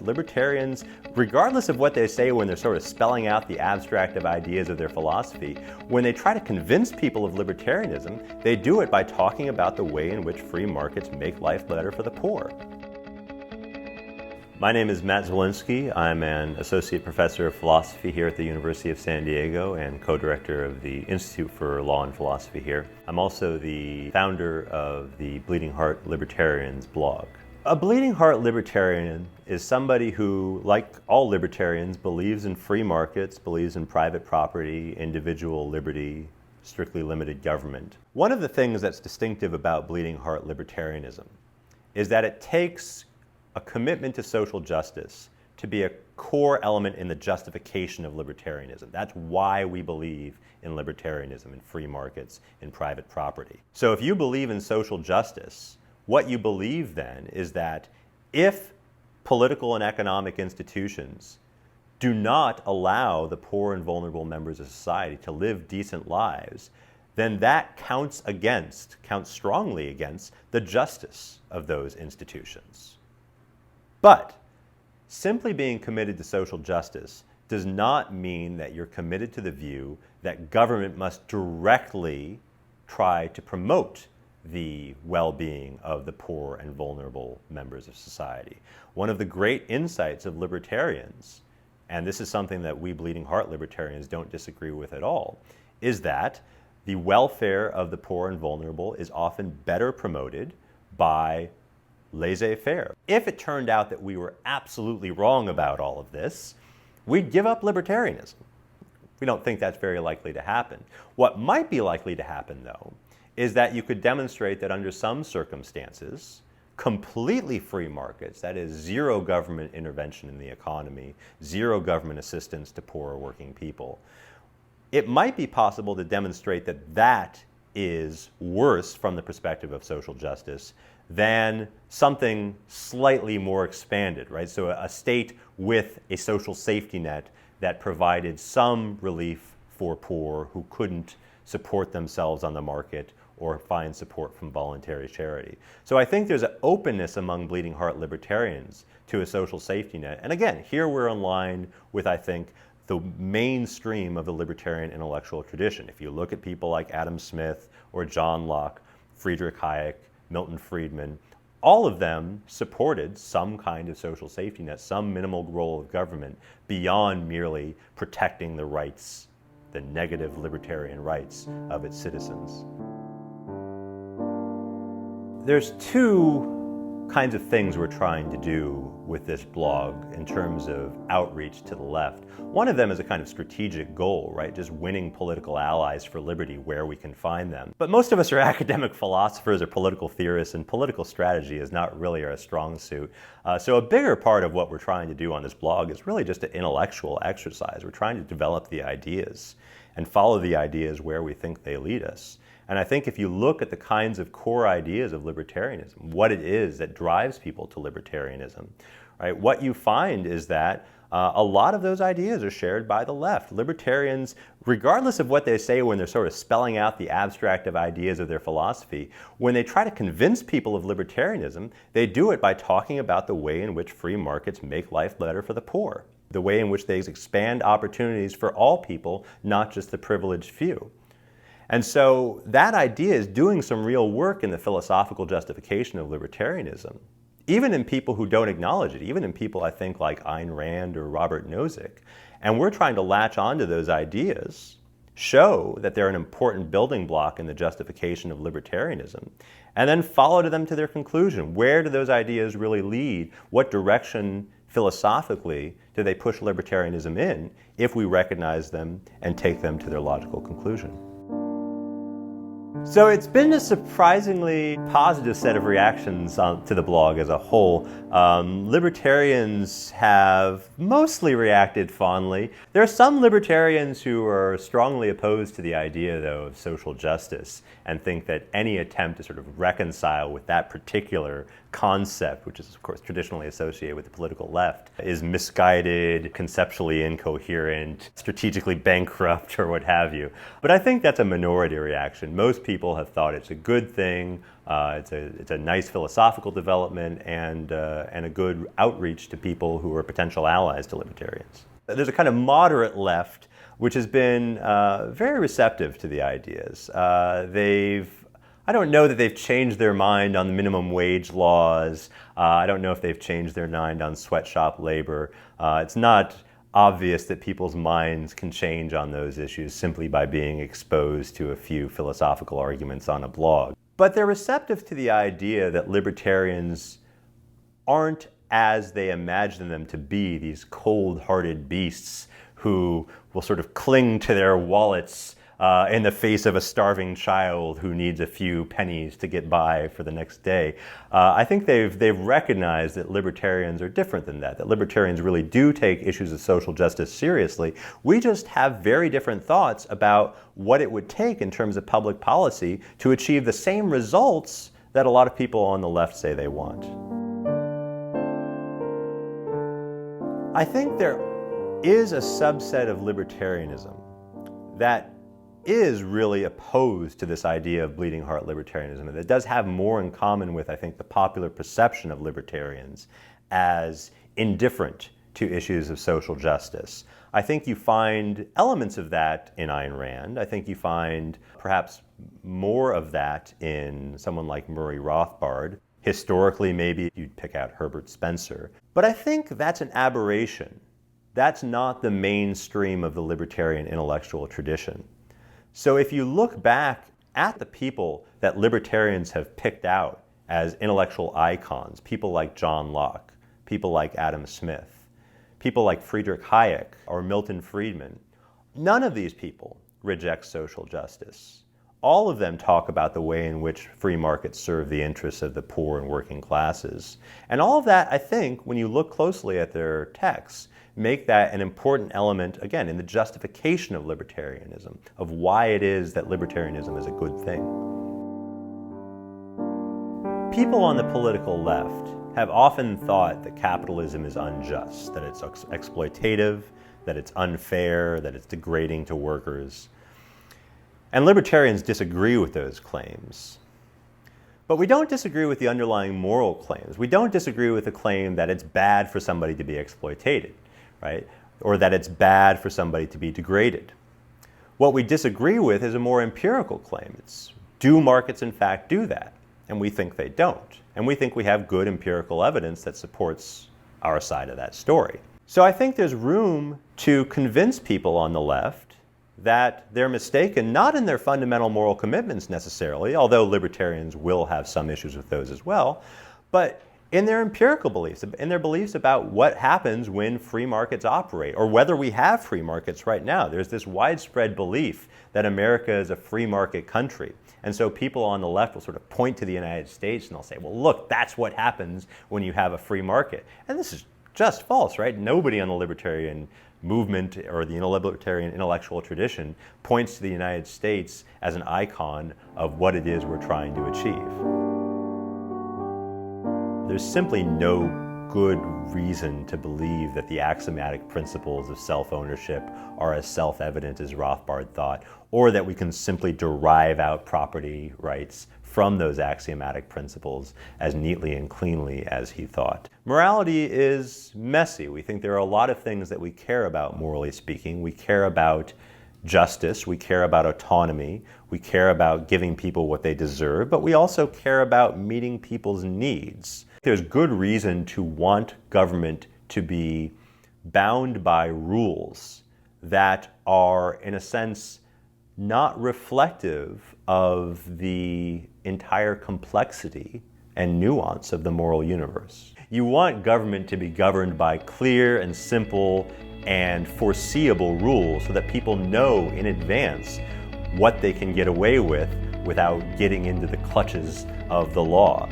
left, libertarians, regardless of what they say when they're sort of spelling out the abstractive ideas of their philosophy, when they try to convince people of libertarianism, they do it by talking about the way in which free markets make life better for the poor. My name is Matt Zwolinski. I'm an associate professor of philosophy here at the University of San Diego and co-director of the Institute for Law and Philosophy here. I'm also the founder of the Bleeding Heart Libertarians blog. A Bleeding Heart Libertarian is somebody who, like all libertarians, believes in free markets, believes in private property, individual liberty, strictly limited government. One of the things that's distinctive about Bleeding Heart Libertarianism is that it takes a commitment to social justice to be a core element in the justification of libertarianism. That's why we believe in libertarianism, in free markets, in private property. So if you believe in social justice, what you believe then is that if political and economic institutions do not allow the poor and vulnerable members of society to live decent lives, then that counts strongly against the justice of those institutions. But simply being committed to social justice does not mean that you're committed to the view that government must directly try to promote the well-being of the poor and vulnerable members of society. One of the great insights of libertarians, and this is something that we Bleeding Heart Libertarians don't disagree with at all, is that the welfare of the poor and vulnerable is often better promoted by laissez-faire. If it turned out that we were absolutely wrong about all of this, we'd give up libertarianism. We don't think that's very likely to happen. What might be likely to happen, though, is that you could demonstrate that under some circumstances, completely free markets, that is zero government intervention in the economy, zero government assistance to poor or working people, it might be possible to demonstrate that that is worse from the perspective of social justice than something slightly more expanded, right? So a state with a social safety net that provided some relief for poor who couldn't support themselves on the market or find support from voluntary charity. So I think there's an openness among Bleeding Heart Libertarians to a social safety net. And again, here we're in line with, I think, the mainstream of the libertarian intellectual tradition. If you look at people like Adam Smith or John Locke, Friedrich Hayek, Milton Friedman, all of them supported some kind of social safety net, some minimal role of government beyond merely protecting the rights, the negative libertarian rights of its citizens. There's two kinds of things we're trying to do with this blog in terms of outreach to the left. One of them is a kind of strategic goal, right? Just winning political allies for liberty where we can find them. But most of us are academic philosophers or political theorists, and political strategy is not really our strong suit. So a bigger part of what we're trying to do on this blog is really just an intellectual exercise. We're trying to develop the ideas and follow the ideas where we think they lead us. And I think if you look at the kinds of core ideas of libertarianism, what it is that drives people to libertarianism, right? What you find is that a lot of those ideas are shared by the left. Libertarians, regardless of what they say when they're sort of spelling out the abstractive ideas of their philosophy, when they try to convince people of libertarianism, they do it by talking about the way in which free markets make life better for the poor, the way in which they expand opportunities for all people, not just the privileged few. And so that idea is doing some real work in the philosophical justification of libertarianism, even in people who don't acknowledge it, even in people, I think, like Ayn Rand or Robert Nozick. And we're trying to latch onto those ideas, show that they're an important building block in the justification of libertarianism, and then follow them to their conclusion. Where do those ideas really lead? What direction philosophically do they push libertarianism in if we recognize them and take them to their logical conclusion? So it's been a surprisingly positive set of reactions to the blog as a whole. Libertarians have mostly reacted fondly. There are some libertarians who are strongly opposed to the idea, though, of social justice and think that any attempt to sort of reconcile with that particular concept, which is of course traditionally associated with the political left, is misguided, conceptually incoherent, strategically bankrupt, or what have you. But I think that's a minority reaction. Most people have thought it's a good thing, it's a nice philosophical development, and a good outreach to people who are potential allies to libertarians. There's a kind of moderate left which has been very receptive to the ideas. I don't know that they've changed their mind on the minimum wage laws. I don't know if they've changed their mind on sweatshop labor. It's not obvious that people's minds can change on those issues simply by being exposed to a few philosophical arguments on a blog. But they're receptive to the idea that libertarians aren't as they imagine them to be, these cold-hearted beasts who will sort of cling to their wallets in the face of a starving child who needs a few pennies to get by for the next day. I think they've recognized that libertarians are different than that libertarians really do take issues of social justice seriously. We just have very different thoughts about what it would take in terms of public policy to achieve the same results that a lot of people on the left say they want. I think there is a subset of libertarianism that is really opposed to this idea of bleeding heart libertarianism, and that does have more in common with, I think, the popular perception of libertarians as indifferent to issues of social justice. I think you find elements of that in Ayn Rand. I think you find perhaps more of that in someone like Murray Rothbard. Historically, maybe you'd pick out Herbert Spencer. But I think that's an aberration. That's not the mainstream of the libertarian intellectual tradition. So if you look back at the people that libertarians have picked out as intellectual icons, people like John Locke, people like Adam Smith, people like Friedrich Hayek or Milton Friedman, none of these people reject social justice. All of them talk about the way in which free markets serve the interests of the poor and working classes. And all of that, I think, when you look closely at their texts, make that an important element, again, in the justification of libertarianism, of why it is that libertarianism is a good thing. People on the political left have often thought that capitalism is unjust, that it's exploitative, that it's unfair, that it's degrading to workers. And libertarians disagree with those claims. But we don't disagree with the underlying moral claims. We don't disagree with the claim that it's bad for somebody to be exploited, right? Or that it's bad for somebody to be degraded. What we disagree with is a more empirical claim. It's, do markets in fact do that? And we think they don't. And we think we have good empirical evidence that supports our side of that story. So I think there's room to convince people on the left that they're mistaken, not in their fundamental moral commitments necessarily, although libertarians will have some issues with those as well, but in their empirical beliefs, in their beliefs about what happens when free markets operate, or whether we have free markets right now. There's this widespread belief that America is a free market country. And so people on the left will sort of point to the United States and they'll say, well, look, that's what happens when you have a free market. And this is just false, right? Nobody on the libertarian movement or the libertarian intellectual tradition points to the United States as an icon of what it is we're trying to achieve. There's simply no good reason to believe that the axiomatic principles of self-ownership are as self-evident as Rothbard thought, or that we can simply derive out property rights from those axiomatic principles as neatly and cleanly as he thought. Morality is messy. We think there are a lot of things that we care about, morally speaking. We care about justice, we care about autonomy, we care about giving people what they deserve, but we also care about meeting people's needs. There's good reason to want government to be bound by rules that are, in a sense, not reflective of the entire complexity and nuance of the moral universe. You want government to be governed by clear and simple and foreseeable rules so that people know in advance what they can get away with without getting into the clutches of the law.